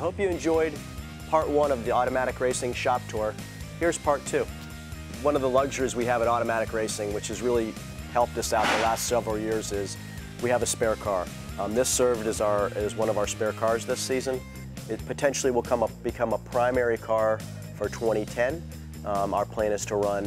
I hope you enjoyed part 1 of the Automatic Racing Shop Tour. Here's part 2. One of the luxuries we have at Automatic Racing, which has really helped us out the last several years, is we have a spare car. This served as one of our spare cars this season. It potentially will become a primary car for 2010. Our plan is to run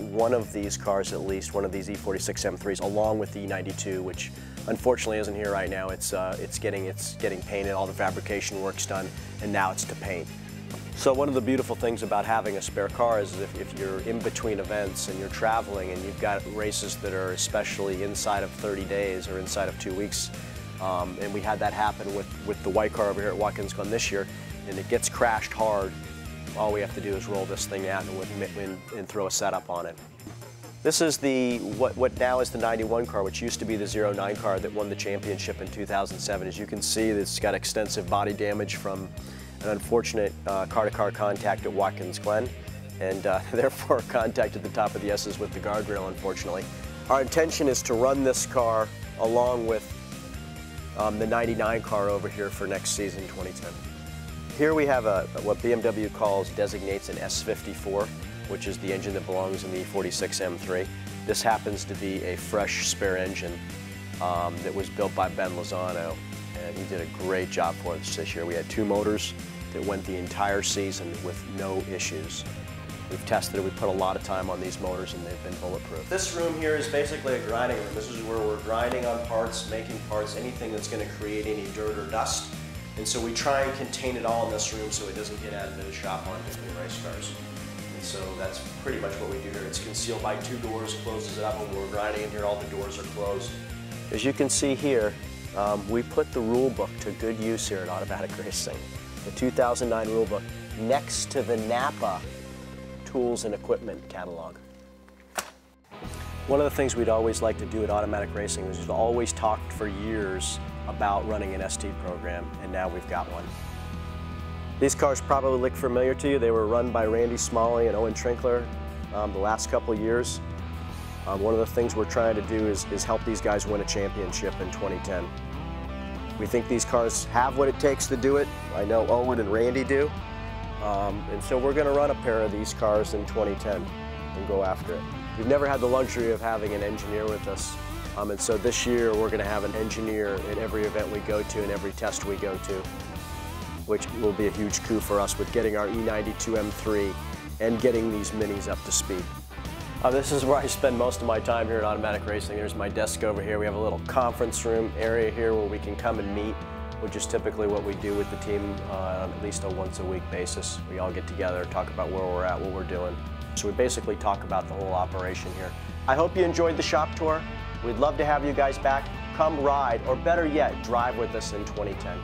one of these cars, at least one of these E46 M3s, along with the E92, which unfortunately isn't here right now. It's getting painted, all the fabrication work's done, and now it's to paint. So one of the beautiful things about having a spare car is if you're in between events and you're traveling and you've got races that are especially inside of 30 days or inside of 2 weeks, and we had that happen with the white car over here at Watkins Glen this year, and it gets crashed hard, all we have to do is roll this thing out and throw a setup on it. This is what now is the 91 car, which used to be the 09 car that won the championship in 2007. As you can see, it's got extensive body damage from an unfortunate car-to-car contact at Watkins Glen, and therefore contact at the top of the S's with the guardrail, unfortunately. Our intention is to run this car along with the 99 car over here for next season, 2010. Here we have what BMW designates an S54, which is the engine that belongs in the E46 M3. This happens to be a fresh spare engine that was built by Ben Lozano, and he did a great job for us this year. We had 2 motors that went the entire season with no issues. We've tested it, we put a lot of time on these motors, and they've been bulletproof. This room here is basically a grinding room. This is where we're grinding on parts, making parts, anything that's going to create any dirt or dust. And so we try and contain it all in this room so it doesn't get out into the shop on different race cars. And so that's pretty much what we do here. It's concealed by 2 doors, closes it up. When we're grinding in here, all the doors are closed. As you can see here, we put the rule book to good use here at Automatic Racing. The 2009 rule book next to the Napa tools and equipment catalog. One of the things we'd always like to do at Automatic Racing is we've always talked for years about running an ST program, and now we've got one. These cars probably look familiar to you. They were run by Randy Smalley and Owen Trinkler the last couple of years. One of the things we're trying to do is help these guys win a championship in 2010. We think these cars have what it takes to do it. I know Owen and Randy do. And so we're going to run a pair of these cars in 2010 and go after it. We've never had the luxury of having an engineer with us. And so this year we're going to have an engineer at every event we go to and every test we go to, which will be a huge coup for us with getting our E92 M3 and getting these minis up to speed. This is where I spend most of my time here at Automatic Racing. There's my desk over here. We have a little conference room area here where we can come and meet, which is typically what we do with the team on at least a once-a-week basis. We all get together, talk about where we're at, what we're doing. So we basically talk about the whole operation here. I hope you enjoyed the shop tour. We'd love to have you guys back. Come ride, or better yet, drive with us in 2010.